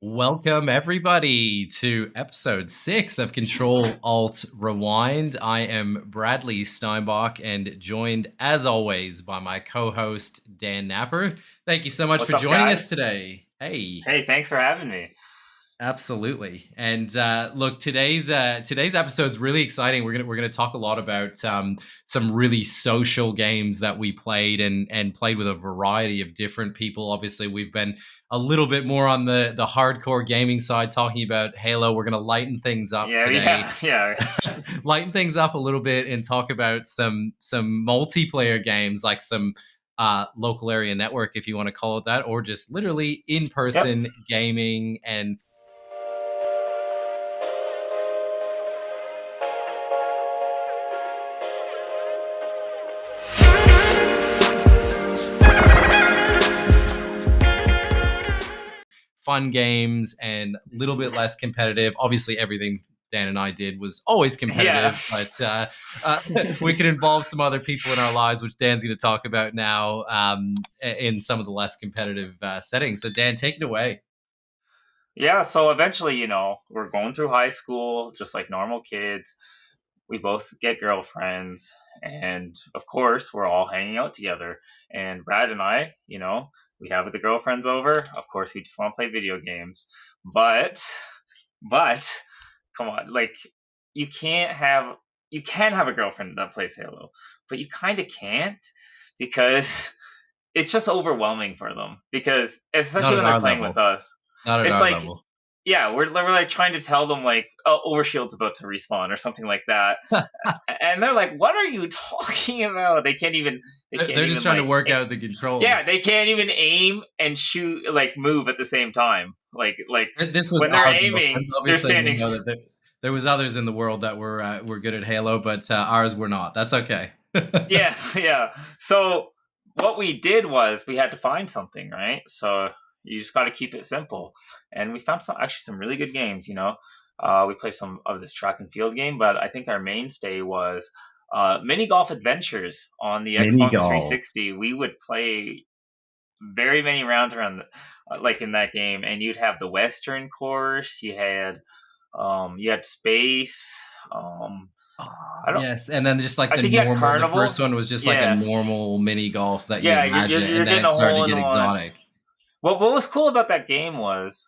Welcome, everybody, to episode 6 of Ctrl+alt+Rewind. I am Bradley Steinbach and joined, as always, by my co host, Dan Napper. Thank you so much What's for up, joining us guys? today. Hey. Hey, thanks for having me. Absolutely, and look, today's episode is really exciting. We're gonna talk a lot about some really social games that we played and played with a variety of different people. Obviously, we've been a little bit more on the hardcore gaming side, talking about Halo. We're gonna lighten things up Yeah, today, yeah, yeah. lighten things up a little bit, and talk about some multiplayer games, like some local area network, if you want to call it that, or just literally in Yep. person gaming and fun games and a little bit less competitive. Obviously, everything Dan and I did was always Yeah. competitive, but we could involve some other people in our lives, which Dan's going to talk about now in some of the less competitive settings. So, Dan, take it away. Yeah, so eventually, we're going through high school just like normal kids. We both get girlfriends, and of course, we're all hanging out together. And Brad and I, we have the girlfriends over. Of course, we just want to play video games. But come on, like you can't have you can have a girlfriend that plays Halo, but you kind of can't because it's just overwhelming for them because Not especially at when they're our playing with level. us, Not at it's our like level. yeah, we're like trying to tell them like, oh, Overshield's about to respawn or something like that, and they're like, "What are you talking about?" They can't They're just even trying to like work out the controls. yeah, they can't even aim and shoot like move at the same time. Like This was when they're our aiming, girlfriends. they're Obviously, we standing. know that there was others in the world that were good at Halo, but ours were not. That's okay. Yeah, yeah. So what we did was we had to find something, right? So you just got to keep it simple, and we found some really good games. We played some of this track and field game, but I think our mainstay was mini golf adventures on the Mini Xbox golf. 360. We would play very many rounds around like in that game, and you'd have the Western course. You had space. Um, Ah, I don't. yes, and then just like I think you had the Carnival. first one was just like a Yeah, normal mini golf that you'd yeah, imagine it, you're and then getting it a started to hole get in one. exotic. What was cool about that game was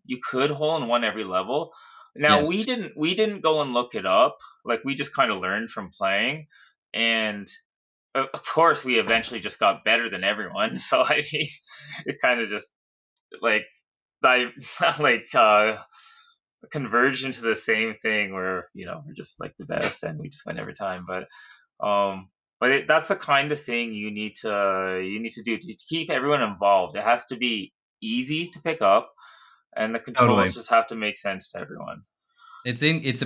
you could hole in one every level. Now Yes, we didn't go and look it up. Like we just kind of learned from playing, and of course we eventually just got better than everyone. So I mean, it kind of just like I like converged into the same thing where we're just like the best and we just win every time. Um, that's the kind of thing you need to do to keep everyone involved. It has to be easy to pick up, and the controls totally. just have to make sense to everyone. It's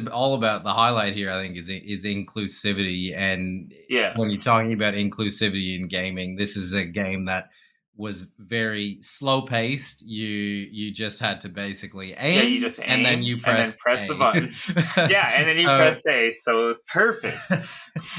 all about the highlight here. I think is inclusivity, and Yeah, when you're talking about inclusivity in gaming, this is a game that was very slow paced. You just had to basically yeah. You aim, just and then aim you and then press press the A. button. Yeah, and then you So press A, so it's perfect.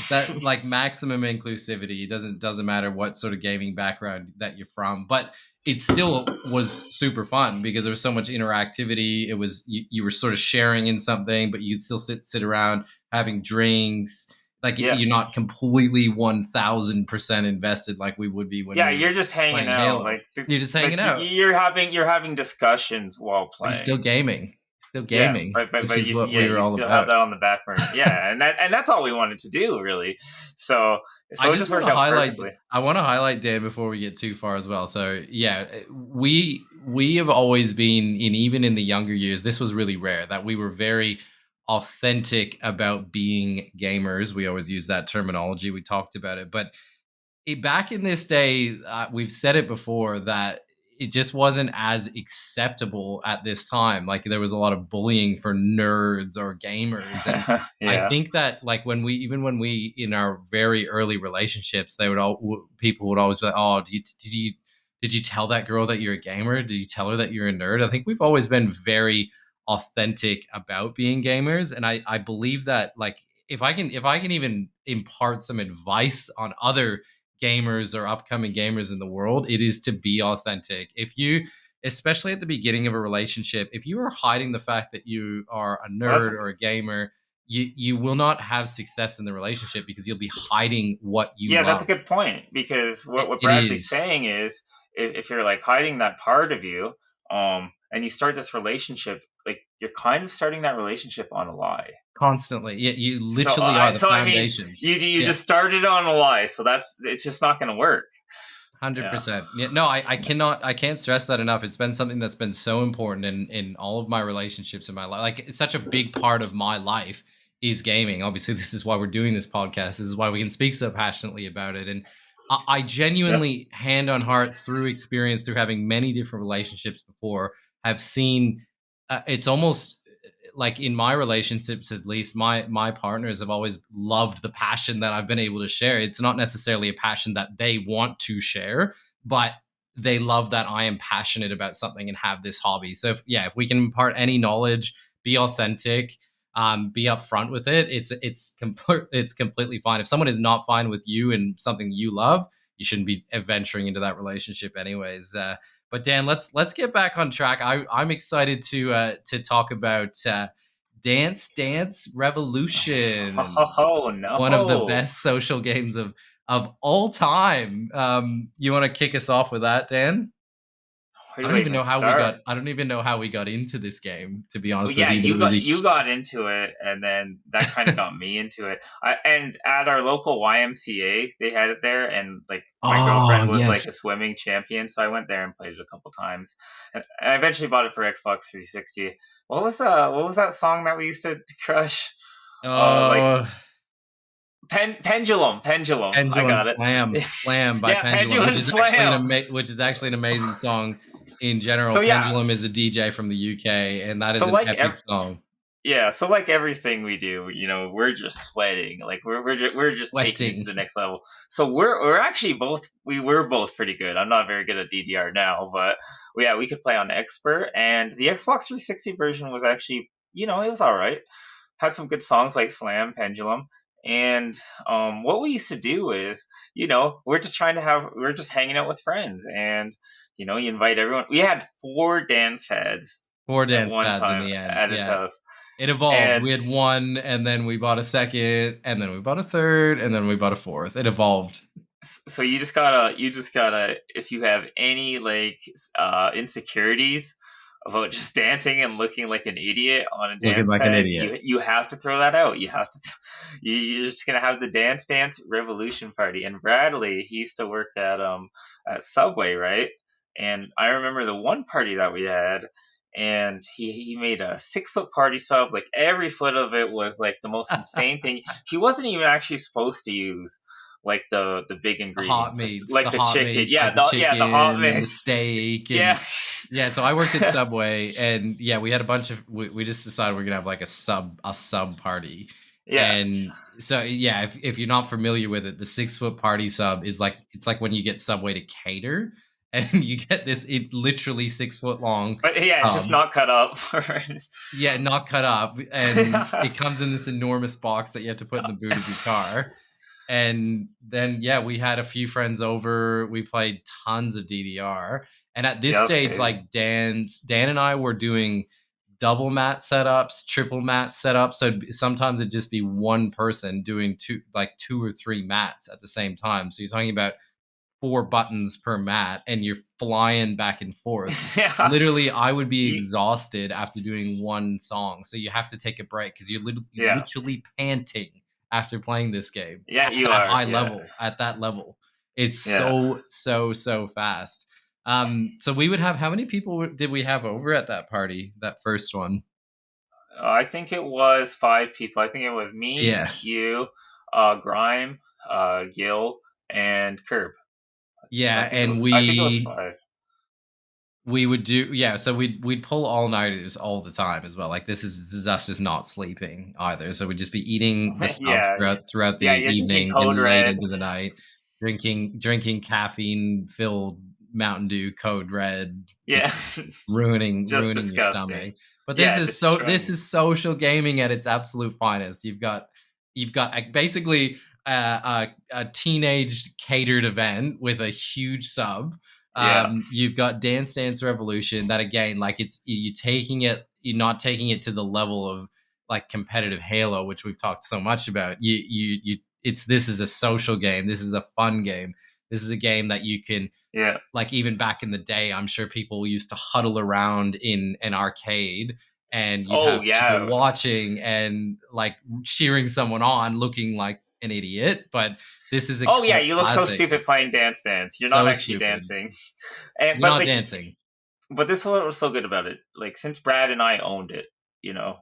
that like maximum inclusivity. It doesn't matter what sort of gaming background that you're from, but it still was super fun because there was so much interactivity. It was you were sort of sharing in something, but you'd still sit around having drinks. Like Yeah, you're not completely 1,000% invested like we would be when yeah. we You're were just hanging playing out, Halo. like You're just hanging out, you're having discussions while but you're still playing. gaming, still Yeah, gaming, but which is you what yeah we were you all still have about. that on the back burner. Yeah, and that's all we wanted to do really. So I so it just just want worked to out highlight. perfectly. I want to highlight Dan before we get too far as well. So yeah, we have always been in even in the younger years. This was really rare that we were very authentic about being gamers. We always use that terminology. We talked about it, but back in this day, we've said it before that it just wasn't as acceptable at this time. Like there was a lot of bullying for nerds or gamers, and I Yeah. think that like when we in our very early relationships, they would people would always be like, "Oh, did you tell that girl that you're a gamer? Did you tell her that you're a nerd?" I think we've always been very authentic about being gamers, and I believe that like if I can even impart some advice on other gamers or upcoming gamers in the world, it is to be authentic. especially at the beginning of a relationship, if you are hiding the fact that you are a Well, that's nerd or a gamer, you will not have success in the relationship because you'll be hiding what you yeah, that's a love. good point because what It Bradley's is saying is if you're like hiding that part of you, and you start this relationship, like you're kind of starting that relationship on a lie. constantly. You So literally are the I mean, foundations. you Yeah. just started on a lie, so that's it's just not going to work. Yeah. 100%. Yeah, no, I can't stress that enough. It's been something that's been so important in all of my relationships in my life. Like it's such a big part of my life is gaming. Obviously, this is why we're doing this podcast. This is why we can speak so passionately about it. And I Yeah. genuinely, hand on heart, through experience, through having many different relationships before, have seen it's almost like in my relationships, at least my partners have always loved the passion that I've been able to share. It's not necessarily a passion that they want to share, but they love that I am passionate about something and have this hobby. So if we can impart any knowledge, be authentic, be upfront with it, it's completely fine. If someone is not fine with you and something you love, you shouldn't be venturing into that relationship anyways. But Dan, let's get back on track. I'm excited to talk about Dance Revolution, Oh one of the no. best social games of all time. You want to kick us off with that, Dan? Where do I even start? I don't even know how we got into this game, to be Well, honest with yeah, you, but it was a you got into it, and then that kind of got me into it. And at our local YMCA, they had it there, and like my oh girlfriend was like yes. a swimming champion, so I went there and played it a couple times. And I eventually bought it for Xbox 360. What was that song that we used to crush? Like Oh, Pendulum. I Pendulum got it. Slam by Yeah, Pendulum, Pendulum Slam. which is actually an amazing song in general. So yeah, Pendulum is a DJ from the UK, and that is so an like epic song. yeah, so like everything we do, we're just sweating. Like we're just taking it to Sweating. the next level. So we're actually we were both pretty good. I'm not very good at DDR now, but yeah, we could play on expert, and the Xbox 360 version was actually, it was all right. Had some good songs like Slam, Pendulum, and what we used to do is, we're just hanging out with friends, and you invite everyone. We had 4 dance pads 4 at dance one pads in time the end. at his Yeah. house. It evolved. We And had 1, and then we bought a second, and then we bought a third, and then we bought a fourth. It evolved. so you just gotta, if you have any like insecurities about just dancing and looking like an idiot on a Looking dance like an pad, idiot. you have to throw that out. You have to you're just gonna have the dance revolution party. And Bradley, he used to work at Subway, right? And I remember the one party that we had, and he made a 6 foot party sub. Like every foot of it was like the most insane thing. He wasn't even actually supposed to use like the big ingredients, like The the hot chicken. meats, Yeah, like the the hot chicken and the mix. steak, Yeah. and yeah, so I worked at Subway, and yeah, we had a bunch of we just decided we're gonna have like a sub party. Yeah. And so yeah, if you're not familiar with it, the 6 foot party sub is like, it's like when you get Subway to cater, and you get this literally 6 foot long But yeah, it's just sub. not cut up. Yeah, not cut up, and it comes in this enormous box that you have to put in the boot of your car. And then, yeah, we had a few friends over. We played tons of DDR. And at this Yeah, that's stage, crazy. like Dan and I were doing double mat setups, triple mat setups. So sometimes it'd just be one person doing two or three mats at the same time. So you're talking about 4 buttons per mat, and you're flying back and forth. Yeah. Literally, I would be You- exhausted after doing one song. So you have to take a break because you're yeah. literally panting after playing this game Yeah, at you that are. high Yeah. level. At that level, it's Yeah. so fast. So we would have, how many people did we have over at that party? That first one. I think it was 5 people. I think it was me, Yeah. you, Grime, Gil, and Curb. So Yeah, and I think it was 5. we would do, yeah, so we'd pull all-nighters all the time as well. Like this is us just not sleeping either. So we'd just be eating the subs Yeah. throughout the Yeah, you're drinking evening Code and late Red. into the night, drinking caffeine filled Mountain Dew Code Red, Yeah. just Just ruining your disgusting. stomach. But Yeah, destroying this you. is social gaming at its absolute finest. You've got basically a teenage catered event with a huge sub, Yeah. You've got Dance Dance Revolution. That again, like it's you taking it, you're not taking it to the level of like competitive Halo, which we've talked so much about. It's this is a social game. This is a fun game. This is a game that you can Yeah. like even back in the day, I'm sure people used to huddle around in an arcade and you'd Oh have people yeah. watching and like cheering someone on looking like an idiot. But this is a Oh yeah. cult You look so classic. stupid playing Dance Dance. You're not So actually stupid. dancing. And You're but not like, dancing. but this is what was so good about it. Like since Brad and I owned it,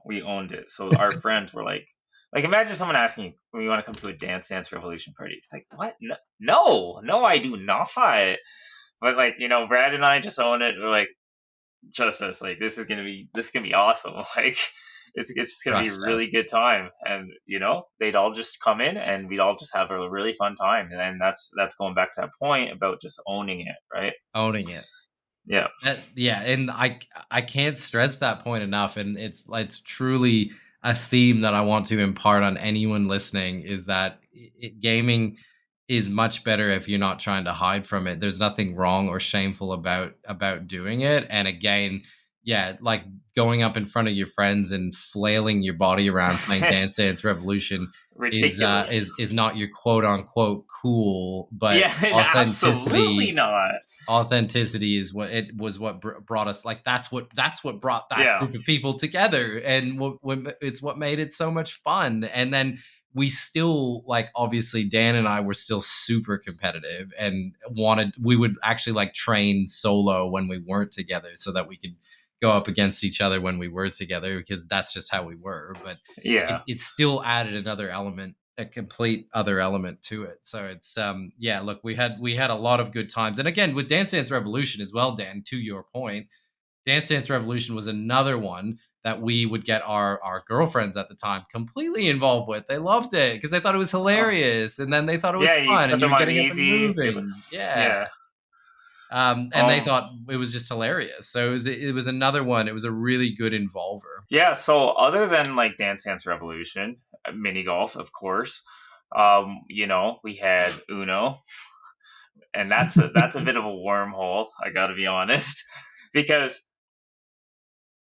we owned it. So our friends were like imagine someone asking you when you want to come to a Dance Dance Revolution party. It's like what? No, no, no, I do not. But like Brad and I just own it. We're like trust us. Like this is gonna be awesome. Like it's just gonna be a Trust really us. good time. And they'd all just come in and we'd all just have a really fun time. And then that's going back to that point about just owning it, right? Owning it. Yeah. Yeah, and I can't stress that point enough, and it's truly a theme that I want to impart on anyone listening is that gaming is much better if you're not trying to hide from it. There's nothing wrong or shameful about doing it, and again, yeah, like going up in front of your friends and flailing your body around playing Dance Dance Revolution Ridiculous. is not your quote unquote cool, but Yeah, absolutely authenticity not. authenticity is what it was what brought us like that's what brought that Yeah. group of people together and it's what made it so much fun. And then we still like obviously Dan and I were still super competitive and we would actually like train solo when we weren't together so that we could go up against each other when we were together because that's just how we were. But Yeah. it still added another element, a complete other element to it. So it's yeah, look, we had a lot of good times. And again, with Dance Dance Revolution as well, Dan, to your point, Dance Dance Revolution was another one that we would get our girlfriends at the time completely involved with. They loved it because they thought it was Oh, hilarious and then they thought it was yeah, you fun and put you them were on getting up and easy. moving. Yeah. Yeah. And they Um thought it was just hilarious. So it was another one. It was a really good involver. yeah, so other than like Dance Dance Revolution, mini golf, of course. We had Uno, and that's a bit of a wormhole, I got to be honest. Because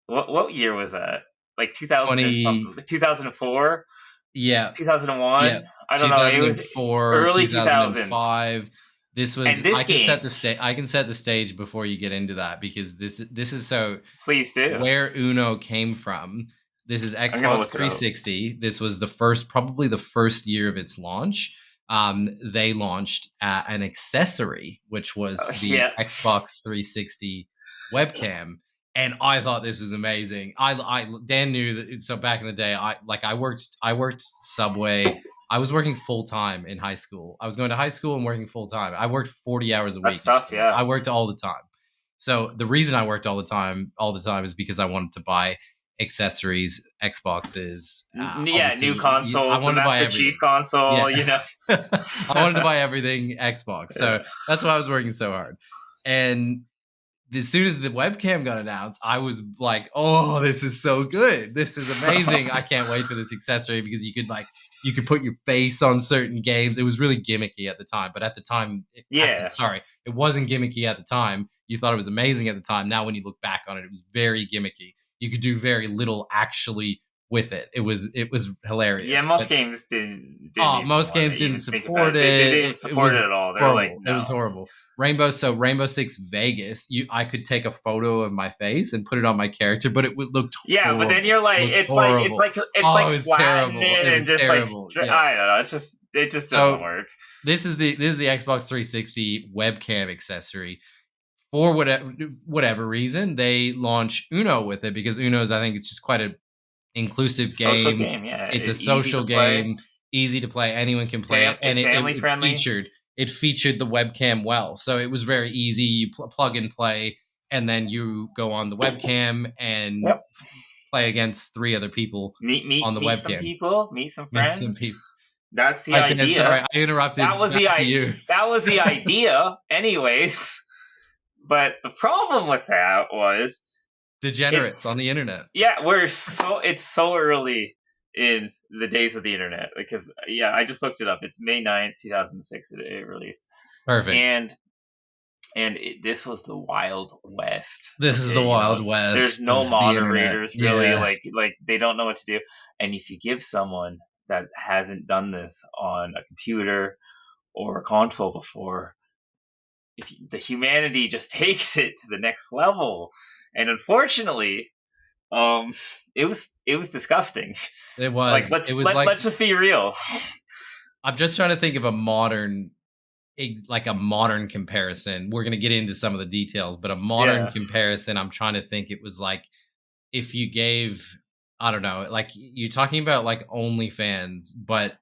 what year was that? Like 2000 and 20 something, 2004, Yeah. Yeah, 2001. I don't know. It was 2004, early 2000s. 2005. This was And this I can set game, the stage. I can set the stage before you get into that because this is so please do. where Uno came from. This is I'm gonna Xbox look it up. 360. This was probably the first year of its launch. They launched an accessory, which was the Yeah, Xbox 360 webcam, and I thought this was amazing. Dan knew that. So back in the day, I worked Subway. I was working full time in high school. I was going to high school and working full time. I worked 40 hours a week that's in tough. school. Yeah, I worked all the time. So the reason I worked all the time is because I wanted to buy accessories, Xboxes. Yeah. New Obviously, I consoles, the wanted to buy Master Chief everything. Yeah, console. I wanted to buy everything Xbox. So Yeah. that's why I was working so hard. And as soon as the webcam got announced, I was like, "Oh, this is so good! This is amazing! I can't wait for this accessory because you could put your face on certain games. It was really gimmicky at the time, but at the time, Yeah. sorry, it wasn't gimmicky at the time. You thought it was amazing at the time. Now, when you look back on it, it was very gimmicky. You could do very little actually with it. It was Yeah, hilarious, most but games didn't even most want to games didn't even think about support it. They it. didn't It support it was at all. They're like, horrible. It was no. horrible. Rainbow Six Vegas. I could take a photo of my face and put it on my character, but it would looked Yeah, but then horrible. you're like, Looked it's like it's horrible. like it's Oh, like it was flatten terrible. it It and was just like terrible. Yeah. I don't know. It just doesn't So work. this is the Xbox 360 webcam accessory. For whatever reason, they launch Uno with it because Uno's I think it's just quite a inclusive Social game. game, yeah, It's a easy to social play. game, easy to play. Anyone can play it, It's and family friendly. it featured the webcam well, so it was very easy. You plug and play, and then you go on the webcam and Yep. play against three other people Meet on meet the meet some webcam. people. Meet some Meet some people. friends. That's the All right, Dan. Sorry, idea. I interrupted. Back to you. That was the idea, anyways. But the problem with that was Degenerates on it's the internet. yeah, it's so early in the days of the internet because yeah, I just looked it up. It's May 9th, 2006 it released. Perfect. And and this was the Wild West. This is the Okay, Wild there's West no of the internet. moderators really. Yeah. Like they don't know what to do. And if you give someone that hasn't done this on a computer or a console before, the humanity just takes it to the next level. And unfortunately, um, it was disgusting. It Like was. It was let's just be real. I'm just trying to think of a modern like a modern comparison. We're gonna get into some of the details, but a modern Yeah, comparison, I'm trying to think it was like if you gave I don't know, like you're talking about like OnlyFans, but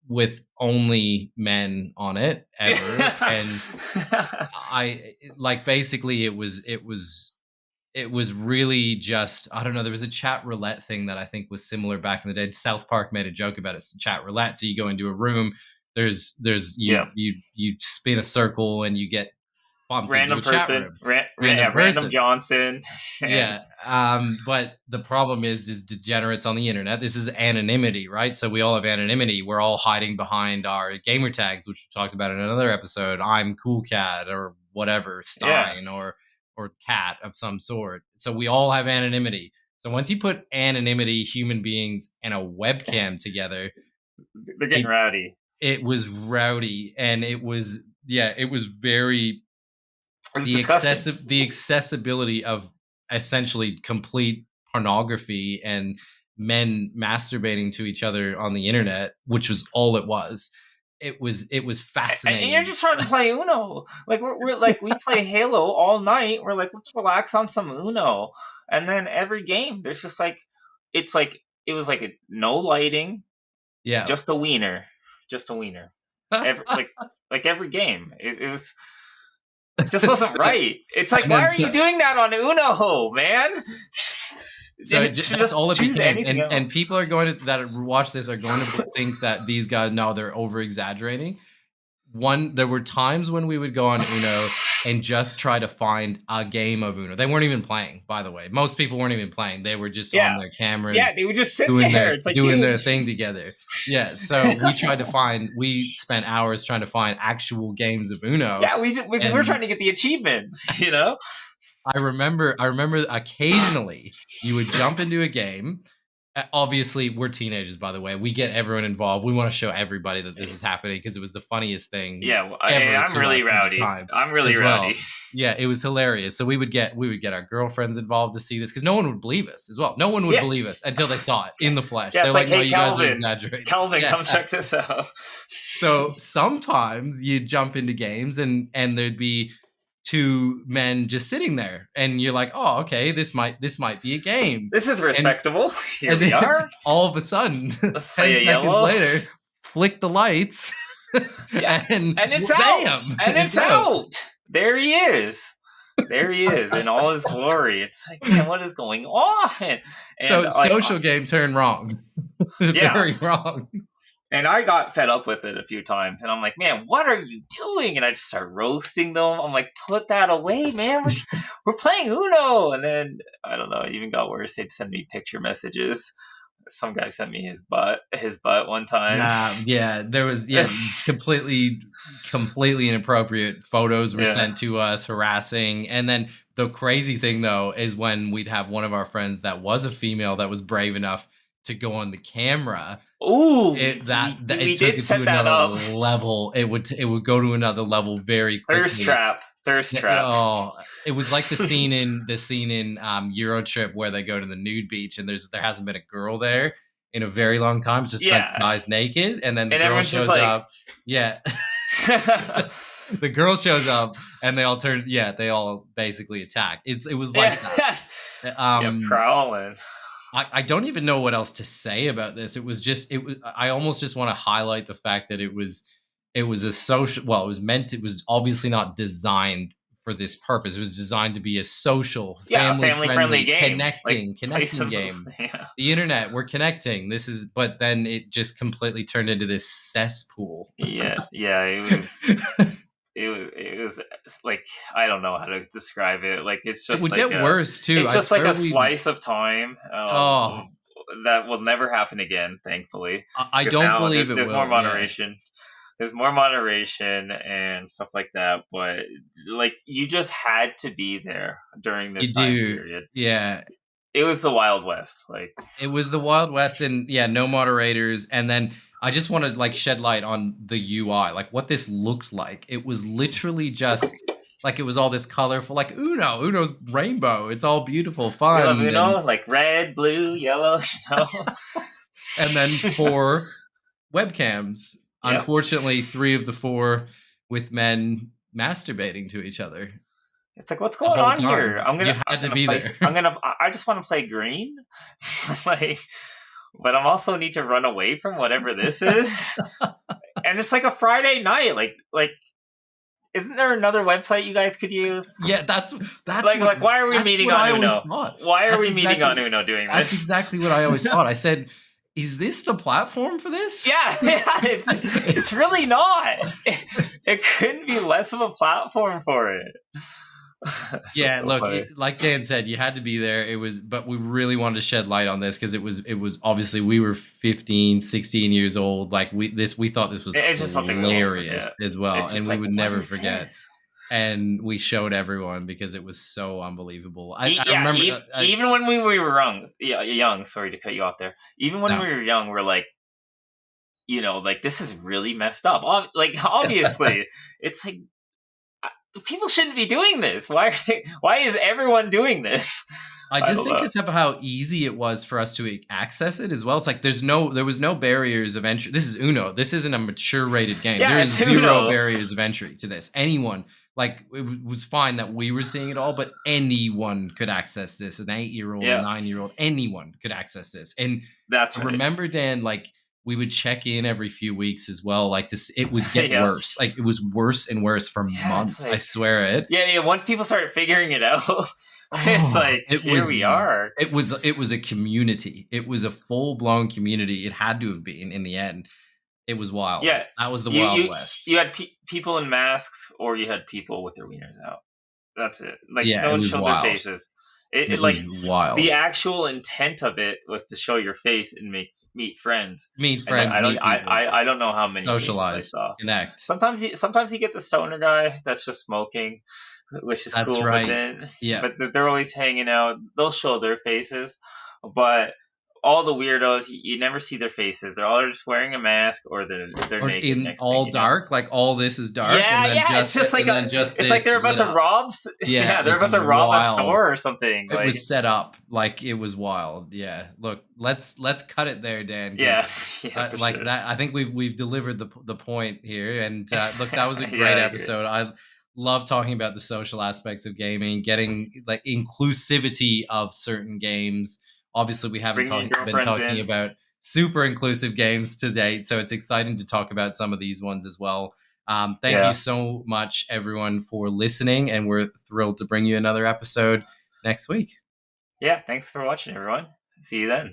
with only men on it ever. And I like basically it was really just I don't know. There was a chat roulette thing that I think was similar back in the day. South Park made a joke about it, chat roulette. So you go into a room, there's yeah. you spin a circle and you get bumped into a Random chat person, room. Random random person. Johnson, and Yeah, but the problem is degenerates on the internet. This is anonymity, right? So we all have anonymity. We're all hiding behind our gamer tags, which we talked about in another episode. I'm Cool Cat or whatever yeah, Stein or cat of some sort. So we all have anonymity. So once you put anonymity, human beings, and a webcam together, they're getting it rowdy. it was rowdy and it was yeah, it was very It's disgusting. the accessibility of essentially complete pornography and men masturbating to each other on the internet, which was all it was. It was And you're fascinating. just trying to play Uno. Like we're like we play Halo all night. We're like, let's relax on some Uno. And then every game, there's just like it's like it was like no lighting, Yeah. just a wiener, just a wiener. Every like every game, it just wasn't right. It's like, And why then are you doing that on Uno, man? that's Just all it choose became. anything And else. people are going to that watch this are going to think that these guys no, they're over exaggerating. There were times when we would go on Uno and just try to find a game of Uno. They weren't even playing, by the way. Most people weren't even playing. They were just Yeah, on their yeah, cameras they would just sit doing there. their It's like, doing dude. their thing together. Yeah, so we spent hours trying to find actual games of Uno. Yeah, because we're And trying to get the achievements, you know. I remember occasionally you would jump into a game. Obviously, we're teenagers, by the way. We get everyone involved. We want to show everybody that this is happening because it was the funniest thing Yeah, ever I'm to really us at the rowdy. time I'm really as rowdy. well. Yeah, it was hilarious. So we would get our girlfriends involved to see this because no one would believe us as well. No one would Yeah, believe us until they saw it in the flesh. yeah. They're It's like, like, "No, hey, you guys are Calvin, exaggerating." Calvin, Yeah. come check this out. So sometimes you jump into games and there'd be two men just sitting there, and you're like, "Oh, okay, this might be a game," This is and respectable. Here and we then are. all of a sudden, Let's play 10 a seconds yellow. later, flick the lights, Yeah, and and it's out. bam, And it's it's out. out. There he is. There he is in all his glory. It's like, man, what is going on? And So like, social game turned wrong. yeah, Very wrong. and I got fed up with it a few times, and I'm like, man, what are you doing? And I just start roasting them. I'm like, put that away, man. We're playing Uno. And then I don't know, it even got worse. They'd send me picture messages. Some guy sent me his butt one time. Yeah, there was completely inappropriate photos were Yeah. sent to us, harassing. And then the crazy thing though is when we'd have one of our friends that was a female that was brave enough to go on the camera, Ooh, it we took did it to set that another up. level. It would go to another level very Thirst quickly. trap. Thirst trap. Oh, it was like the scene in Euro Trip where they go to the nude beach and there hasn't been a girl there in a very long time. It's just a bunch of Yeah. guys naked, and then the And girl everyone's just shows like, up. Yeah, the girl shows up, and they all turn. Yeah, they all basically attack. It was like yeah, that. yeah, prowling. I don't even know what else to say about this. It was I almost just want to highlight the fact that it was a social well, it was obviously not designed for this purpose. It was designed to be a social, Yeah, a family family friendly friendly, game. Like play connecting some. game. Yeah, The internet, we're connecting. But then it just completely turned into this cesspool. yeah, yeah. It was like I don't know how to describe it. Like It would get worse too. it's I just like swear a we slice of time. oh, That will never happen again, thankfully, I because don't now believe it there's more will. Yeah. moderation. there's more moderation and stuff like that, but like you just had to be there during this You time do, period. yeah. It was the Wild West. Like, It was the Wild West, and yeah, no moderators. And then I just want to like shed light on the UI, like what this looked like. It was literally just like it was all this colorful, like Uno. Uno's rainbow. It's all beautiful, we love fun, Uno, like red, blue, yellow, you know. and then 4 webcams. Yep. Unfortunately, 3 of the 4 with men masturbating to each other It's like, what's the going whole on here? time. You I'm had to gonna be play. there. I just want to play green, like, but I'm also need to run away from whatever this is. And it's like a Friday night. Isn't there another website you guys could use? Yeah, that's what Why are we that's meeting what on I always Uno? thought. Why are That's we meeting on exactly Uno doing that's this? exactly what I always thought. I said, "Is this the platform for this?" Yeah, it's really not. It couldn't be less of a platform for it. That's Yeah, so look, funny. like Dan said, you had to be there. But we really wanted to shed light on this because it was obviously we were 15, 16 years old. Like we thought this was It's just something we won't hilarious forget. as well, It's and just we like, would what never is forget. this? And we showed everyone because it was so unbelievable. I Yeah, remember, even when we were young, yeah, young. Sorry to cut you off there. Even when no, we were young, we're like, like this is really messed up. Like, obviously, it's like people shouldn't be doing this. Why are they? Why is everyone doing this? I I just don't think know. it's of how easy it was for us to access it as well. It's like there was no barriers of entry. This is Uno. This isn't a mature rated game. There Yeah, is it's zero Uno. barriers of entry to this. Anyone, like it was fine that we were seeing it all, but anyone could access this. An 8-year-old, a Yeah, 9-year-old, anyone could access this. And that's I right. remember, Dan, like we would check in every few weeks as well. Like this, it would get Yeah, worse. Like it was worse and worse for yeah. It's months. I like, swear it. yeah. Once people started figuring it out, it's Oh, like, here we are. it was a community. It was a full-blown community. It had to have been in the end. It was wild. Yeah, That was the you Wild you West. you had people in masks, or you had people with their wieners out. That's it. Like, Yeah, no it one was showed their wild. faces. It was Like, the wild. actual intent of it was to show your face and meet friends. Meet And friends, meet people, I don't know how many faces I socialize, saw. connect. Sometimes you get the stoner guy that's just smoking, which is That's cool. But right. then, Yeah. they're always hanging out. They'll show their faces, but all the weirdos, you never see their faces. They're all just wearing a mask, or they're Or naked. in Next thing all you know. dark, like all this is dark, Yeah, yeah, it's just like and then just it's like this they're is about lit to up. rob. Yeah, Yeah, they're it's about to rob a wild. store or something. It Like, was set up like it was wild. Yeah. Look, let's cut it there, Dan, yeah, because yeah, for like sure. that, I think we've delivered the point here. And look, that was a Yeah, great I agree. episode. I love talking about the social aspects of gaming, getting like inclusivity of certain games. Obviously, we haven't Bringing your been girlfriends talking in. about super inclusive games to date, so it's exciting to talk about some of these ones as well. Thank you Yeah, so much, everyone, for listening, and we're thrilled to bring you another episode next week. yeah. Thanks for watching, everyone. See you then.